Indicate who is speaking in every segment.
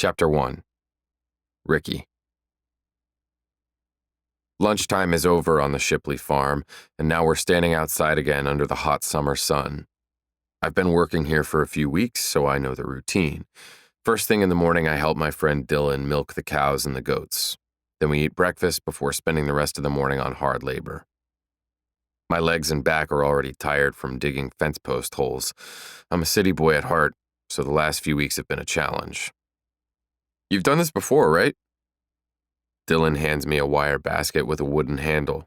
Speaker 1: Chapter 1. Rickie. Lunchtime is over on the Shipley farm, and now we're standing outside again under the hot summer sun. I've been working here for a few weeks, so I know the routine. First thing in the morning, I help my friend Dylan milk the cows and the goats. Then we eat breakfast before spending the rest of the morning on hard labor. My legs and back are already tired from digging fence post holes. I'm a city boy at heart, so the last few weeks have been a challenge. You've done this before, right? Dylan hands me a wire basket with a wooden handle.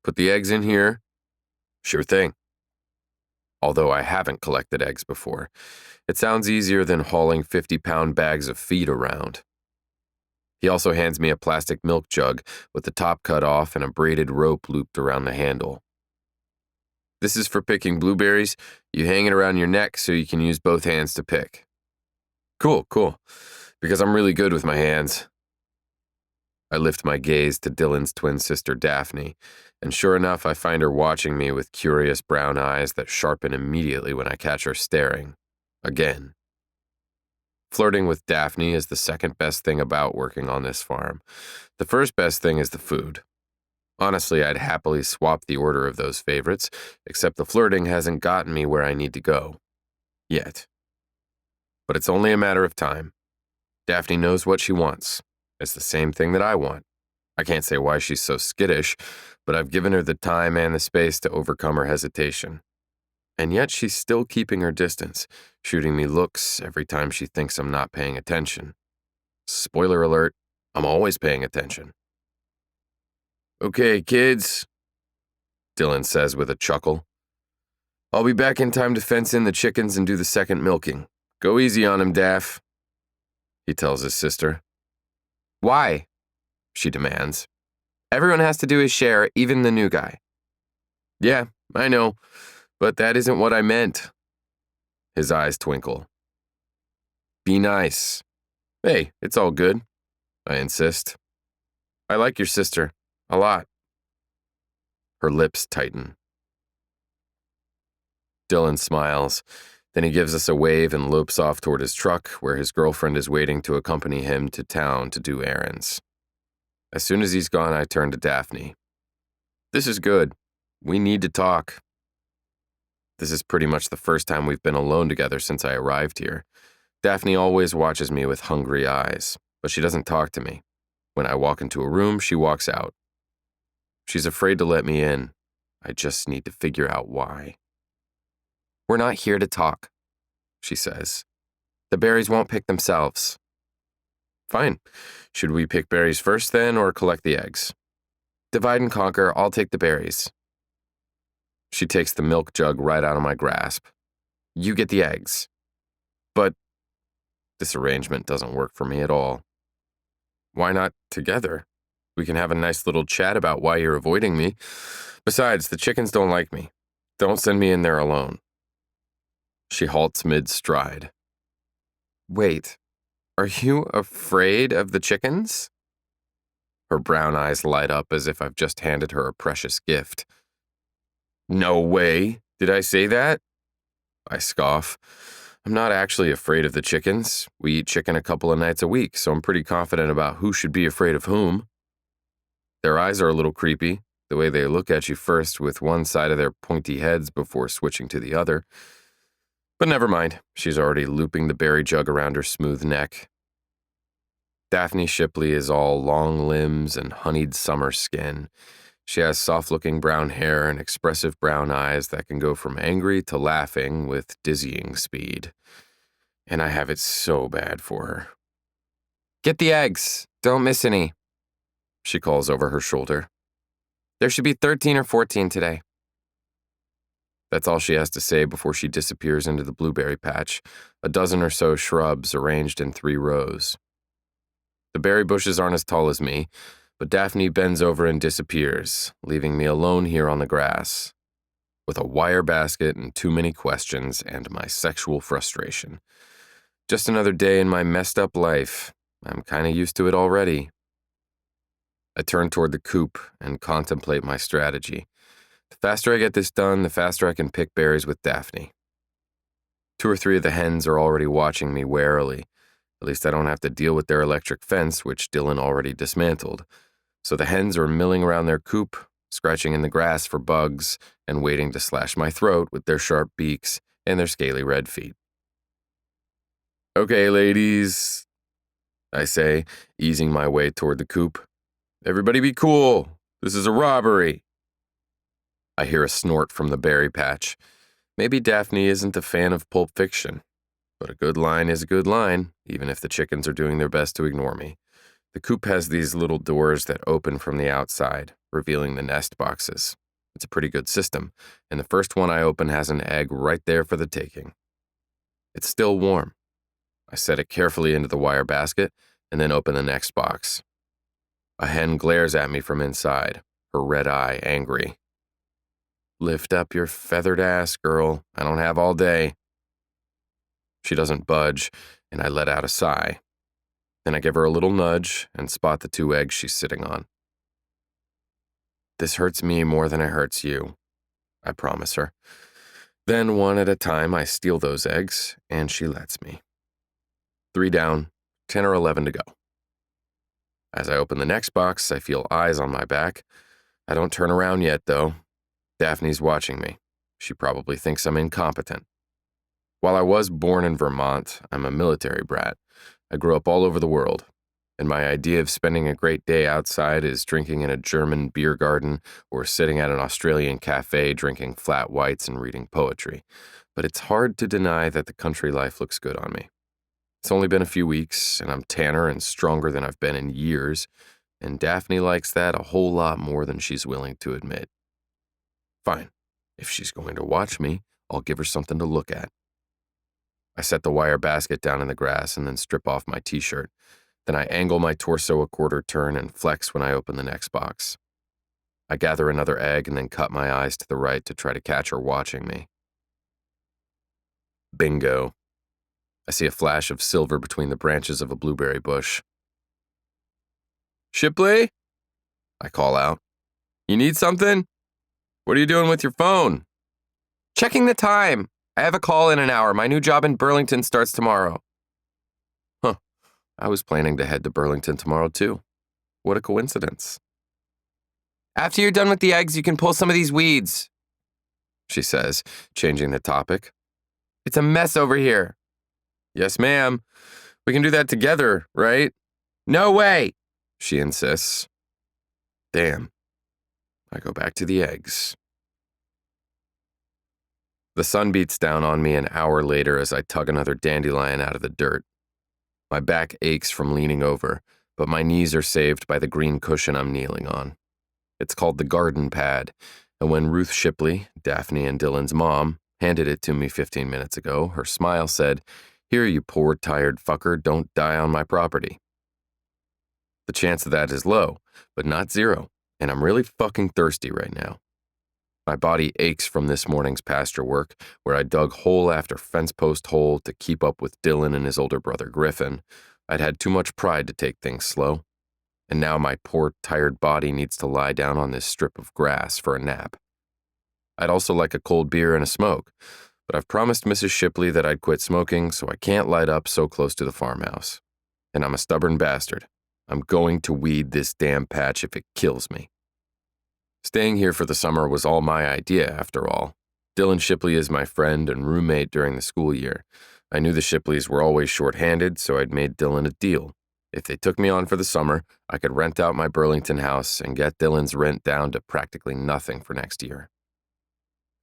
Speaker 1: Put the eggs in here. Sure thing. Although I haven't collected eggs before, it sounds easier than hauling 50-pound bags of feed around. He also hands me a plastic milk jug with the top cut off and a braided rope looped around the handle. This is for picking blueberries. You hang it around your neck so you can use both hands to pick. Cool. Because I'm really good with my hands. I lift my gaze to Dylan's twin sister Daphne, and sure enough, I find her watching me with curious brown eyes that sharpen immediately when I catch her staring. Again. Flirting with Daphne is the second best thing about working on this farm. The first best thing is the food. Honestly, I'd happily swap the order of those favorites, except the flirting hasn't gotten me where I need to go. Yet. But it's only a matter of time. Daphne knows what she wants. It's the same thing that I want. I can't say why she's so skittish, but I've given her the time and the space to overcome her hesitation. And yet she's still keeping her distance, shooting me looks every time she thinks I'm not paying attention. Spoiler alert, I'm always paying attention. Okay, kids, Dylan says with a chuckle. I'll be back in time to fence in the chickens and do the second milking. Go easy on him, Daph, he tells his sister. Why? She demands. Everyone has to do his share, even the new guy. Yeah, I know, but that isn't what I meant. His eyes twinkle. Be nice. Hey, it's all good, I insist. I like your sister, a lot. Her lips tighten. Dylan smiles. Then he gives us a wave and lopes off toward his truck, where his girlfriend is waiting to accompany him to town to do errands. As soon as he's gone, I turn to Daphne. This is good. We need to talk. This is pretty much the first time we've been alone together since I arrived here. Daphne always watches me with hungry eyes, but she doesn't talk to me. When I walk into a room, she walks out. She's afraid to let me in. I just need to figure out why. We're not here to talk, she says. The berries won't pick themselves. Fine. Should we pick berries first then, or collect the eggs? Divide and conquer. I'll take the berries. She takes the milk jug right out of my grasp. You get the eggs. But this arrangement doesn't work for me at all. Why not together? We can have a nice little chat about why you're avoiding me. Besides, the chickens don't like me. Don't send me in there alone. She halts mid-stride. Wait, are you afraid of the chickens? Her brown eyes light up as if I've just handed her a precious gift. No way. Did I say that? I scoff. I'm not actually afraid of the chickens. We eat chicken a couple of nights a week, so I'm pretty confident about who should be afraid of whom. Their eyes are a little creepy, the way they look at you first with one side of their pointy heads before switching to the other. But never mind, she's already looping the berry jug around her smooth neck. Daphne Shipley is all long limbs and honeyed summer skin. She has soft-looking brown hair and expressive brown eyes that can go from angry to laughing with dizzying speed. And I have it so bad for her. Get the eggs. Don't miss any, she calls over her shoulder. There should be 13 or 14 today. That's all she has to say before she disappears into the blueberry patch, a dozen or so shrubs arranged in 3 rows. The berry bushes aren't as tall as me, but Daphne bends over and disappears, leaving me alone here on the grass, with a wire basket and too many questions and my sexual frustration. Just another day in my messed up life. I'm kinda used to it already. I turn toward the coop and contemplate my strategy. The faster I get this done, the faster I can pick berries with Daphne. 2 or 3 of the hens are already watching me warily, At least I don't have to deal with their electric fence, which Dylan already dismantled. So the hens are milling around their coop, scratching in the grass for bugs, and waiting to slash my throat with their sharp beaks and their scaly red feet. "Okay, ladies," I say, easing my way toward the coop. "Everybody be cool. This is a robbery." I hear a snort from the berry patch. Maybe Daphne isn't a fan of Pulp Fiction, but a good line is a good line, even if the chickens are doing their best to ignore me. The coop has these little doors that open from the outside, revealing the nest boxes. It's a pretty good system, and the first one I open has an egg right there for the taking. It's still warm. I set it carefully into the wire basket and then open the next box. A hen glares at me from inside, her red eye angry. "Lift up your feathered ass, girl. I don't have all day." She doesn't budge, and I let out a sigh. Then I give her a little nudge and spot the 2 eggs she's sitting on. "This hurts me more than it hurts you," I promise her. Then, one at a time, I steal those eggs, and she lets me. 3 down, 10 or 11 to go. As I open the next box, I feel eyes on my back. I don't turn around yet, though. Daphne's watching me. She probably thinks I'm incompetent. While I was born in Vermont, I'm a military brat. I grew up all over the world, and my idea of spending a great day outside is drinking in a German beer garden or sitting at an Australian cafe drinking flat whites and reading poetry. But it's hard to deny that the country life looks good on me. It's only been a few weeks, and I'm tanner and stronger than I've been in years, and Daphne likes that a whole lot more than she's willing to admit. Fine. If she's going to watch me, I'll give her something to look at. I set the wire basket down in the grass and then strip off my t-shirt. Then I angle my torso a quarter turn and flex when I open the next box. I gather another egg and then cut my eyes to the right to try to catch her watching me. Bingo. I see a flash of silver between the branches of a blueberry bush. "Shipley?" I call out. "You need something? What are you doing with your phone?" "Checking the time. I have a call in an hour. My new job in Burlington starts tomorrow." Huh. I was planning to head to Burlington tomorrow, too. What a coincidence. "After you're done with the eggs, you can pull some of these weeds," she says, changing the topic. "It's a mess over here." "Yes, ma'am. We can do that together, right?" "No way," she insists. Damn. I go back to the eggs. The sun beats down on me an hour later as I tug another dandelion out of the dirt. My back aches from leaning over, but my knees are saved by the green cushion I'm kneeling on. It's called the garden pad, and when Ruth Shipley, Daphne and Dylan's mom, handed it to me 15 minutes ago, her smile said, "Here, you poor, tired fucker, don't die on my property." The chance of that is low, but not zero, and I'm really fucking thirsty right now. My body aches from this morning's pasture work, where I dug hole after fence post hole to keep up with Dylan and his older brother Griffin. I'd had too much pride to take things slow, and now my poor, tired body needs to lie down on this strip of grass for a nap. I'd also like a cold beer and a smoke, but I've promised Mrs. Shipley that I'd quit smoking, so I can't light up so close to the farmhouse. And I'm a stubborn bastard. I'm going to weed this damn patch if it kills me. Staying here for the summer was all my idea, after all. Dylan Shipley is my friend and roommate during the school year. I knew the Shipleys were always short-handed, so I'd made Dylan a deal. If they took me on for the summer, I could rent out my Burlington house and get Dylan's rent down to practically nothing for next year.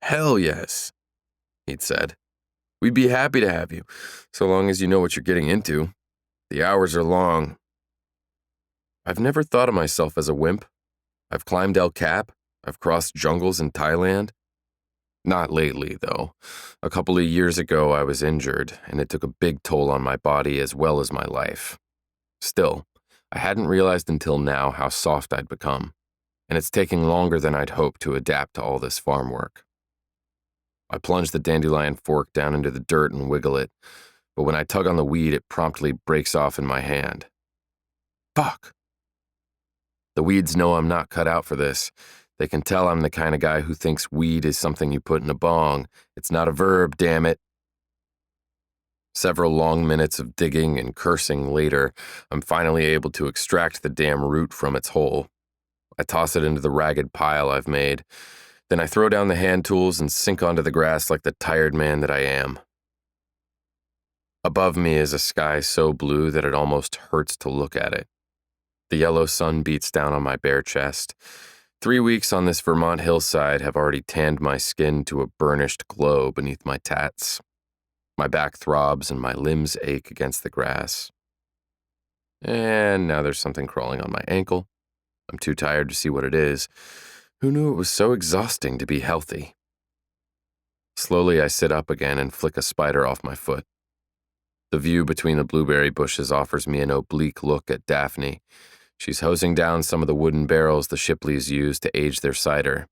Speaker 1: "Hell yes," he'd said. "We'd be happy to have you, so long as you know what you're getting into. The hours are long." I've never thought of myself as a wimp. I've climbed El Cap. I've crossed jungles in Thailand. Not lately, though. A couple of years ago, I was injured, and it took a big toll on my body as well as my life. Still, I hadn't realized until now how soft I'd become, and it's taking longer than I'd hoped to adapt to all this farm work. I plunge the Dandelion Fork down into the dirt and wiggle it, but when I tug on the weed, it promptly breaks off in my hand. Fuck! The weeds know I'm not cut out for this. They can tell I'm the kind of guy who thinks weed is something you put in a bong. It's not a verb, damn it. Several long minutes of digging and cursing later, I'm finally able to extract the damn root from its hole. I toss it into the ragged pile I've made. Then I throw down the hand tools and sink onto the grass like the tired man that I am. Above me is a sky so blue that it almost hurts to look at it. The yellow sun beats down on my bare chest. 3 weeks on this Vermont hillside have already tanned my skin to a burnished glow beneath my tats. My back throbs and my limbs ache against the grass. And now there's something crawling on my ankle. I'm too tired to see what it is. Who knew it was so exhausting to be healthy? Slowly I sit up again and flick a spider off my foot. The view between the blueberry bushes offers me an oblique look at Daphne. She's hosing down some of the wooden barrels the Shipleys use to age their cider.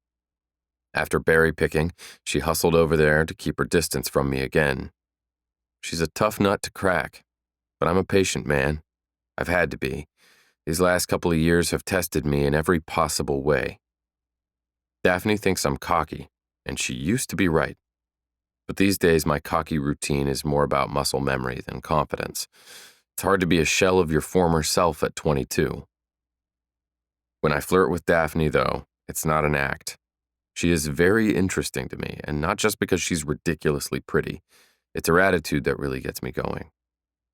Speaker 1: After berry picking, she hustled over there to keep her distance from me again. She's a tough nut to crack, but I'm a patient man. I've had to be. These last couple of years have tested me in every possible way. Daphne thinks I'm cocky, and she used to be right. But these days, my cocky routine is more about muscle memory than confidence. It's hard to be a shell of your former self at 22. When I flirt with Daphne, though, it's not an act. She is very interesting to me, and not just because she's ridiculously pretty. It's her attitude that really gets me going.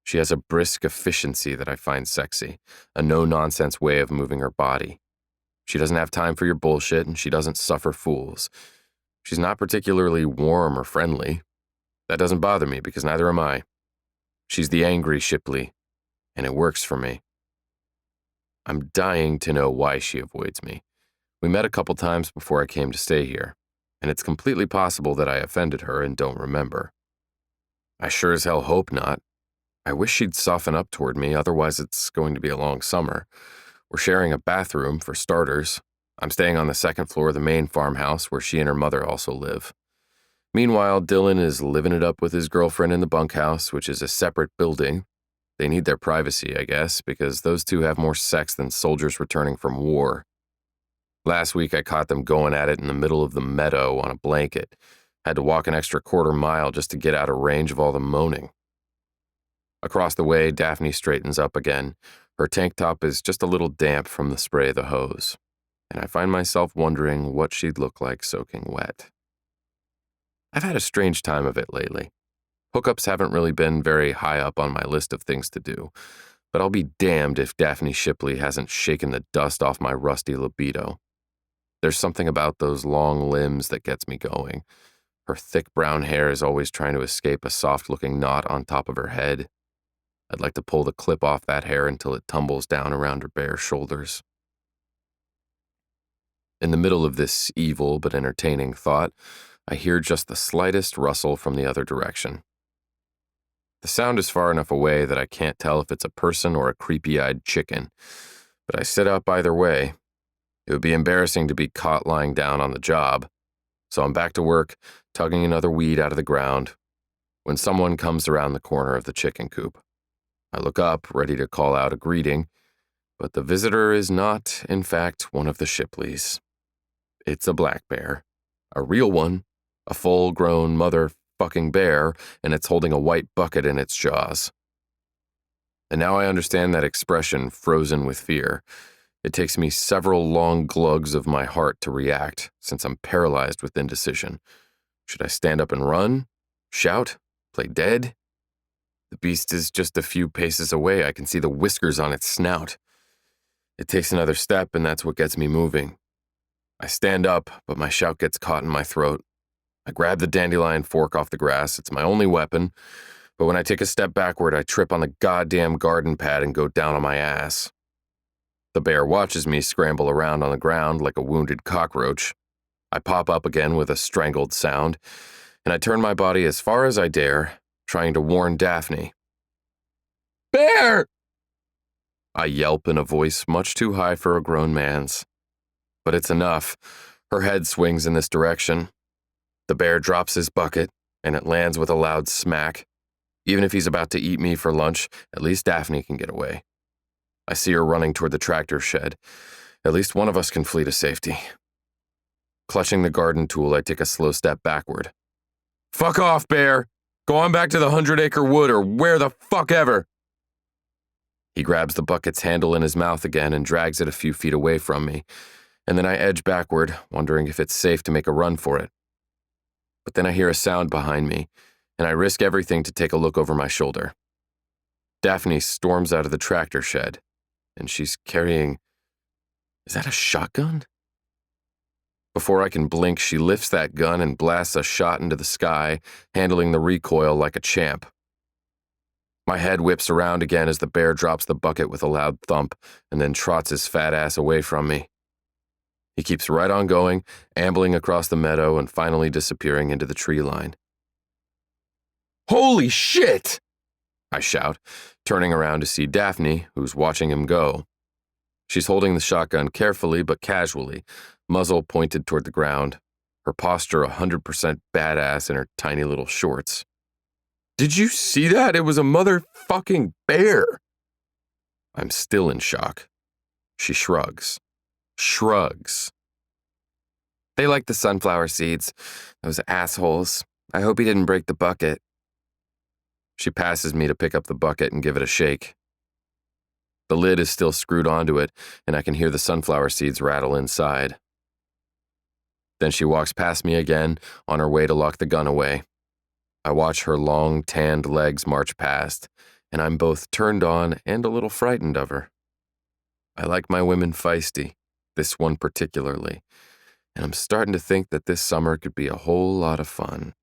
Speaker 1: She has a brisk efficiency that I find sexy, a no-nonsense way of moving her body. She doesn't have time for your bullshit, and she doesn't suffer fools. She's not particularly warm or friendly. That doesn't bother me because neither am I. She's the angry Shipley, and it works for me. I'm dying to know why she avoids me. We met a couple times before I came to stay here, and it's completely possible that I offended her and don't remember. I sure as hell hope not. I wish she'd soften up toward me, otherwise it's going to be a long summer. We're sharing a bathroom, for starters. I'm staying on the second floor of the main farmhouse where she and her mother also live. Meanwhile, Dylan is living it up with his girlfriend in the bunkhouse, which is a separate building. They need their privacy, I guess, because those two have more sex than soldiers returning from war. Last week, I caught them going at it in the middle of the meadow on a blanket. Had to walk an extra quarter-mile just to get out of range of all the moaning. Across the way, Daphne straightens up again. Her tank top is just a little damp from the spray of the hose, and I find myself wondering what she'd look like soaking wet. I've had a strange time of it lately. Hookups haven't really been very high up on my list of things to do, but I'll be damned if Daphne Shipley hasn't shaken the dust off my rusty libido. There's something about those long limbs that gets me going. Her thick brown hair is always trying to escape a soft-looking knot on top of her head. I'd like to pull the clip off that hair until it tumbles down around her bare shoulders. In the middle of this evil but entertaining thought, I hear just the slightest rustle from the other direction. The sound is far enough away that I can't tell if it's a person or a creepy-eyed chicken, but I sit up either way. It would be embarrassing to be caught lying down on the job, so I'm back to work, tugging another weed out of the ground, when someone comes around the corner of the chicken coop. I look up, ready to call out a greeting, but the visitor is not, in fact, one of the Shipleys. It's a black bear. A real one. A full-grown motherfucking bear, and it's holding a white bucket in its jaws. And now I understand that expression, frozen with fear. It takes me several long glugs of my heart to react, since I'm paralyzed with indecision. Should I stand up and run? Shout? Play dead? The beast is just a few paces away. I can see the whiskers on its snout. It takes another step, and that's what gets me moving. I stand up, but my shout gets caught in my throat. I grab the Dandelion Fork off the grass. It's my only weapon, but when I take a step backward, I trip on the goddamn garden pad and go down on my ass. The bear watches me scramble around on the ground like a wounded cockroach. I pop up again with a strangled sound, and I turn my body as far as I dare, trying to warn Daphne. "Bear!" I yelp in a voice much too high for a grown man's. But it's enough. Her head swings in this direction. The bear drops his bucket, and it lands with a loud smack. Even if he's about to eat me for lunch, at least Daphne can get away. I see her running toward the tractor shed. At least one of us can flee to safety. Clutching the garden tool, I take a slow step backward. "Fuck off, bear!" Go on back to the 100-acre wood or where the fuck ever. He grabs the bucket's handle in his mouth again and drags it a few feet away from me, and then I edge backward, wondering if it's safe to make a run for it. But then I hear a sound behind me, and I risk everything to take a look over my shoulder. Daphne storms out of the tractor shed, and she's carrying... Is that a shotgun? Before I can blink, she lifts that gun and blasts a shot into the sky, handling the recoil like a champ. My head whips around again as the bear drops the bucket with a loud thump and then trots his fat ass away from me. He keeps right on going, ambling across the meadow and finally disappearing into the tree line. Holy shit! I shout, turning around to see Daphne, who's watching him go. She's holding the shotgun carefully but casually, muzzle pointed toward the ground, her posture 100% badass in her tiny little shorts. Did you see that? It was a motherfucking bear! I'm still in shock. She shrugs. They like the sunflower seeds. Those assholes. I hope he didn't break the bucket. She passes me to pick up the bucket and give it a shake. The lid is still screwed onto it, and I can hear the sunflower seeds rattle inside. Then she walks past me again, on her way to lock the gun away. I watch her long, tanned legs march past, and I'm both turned on and a little frightened of her. I like my women feisty, this one particularly, and I'm starting to think that this summer could be a whole lot of fun.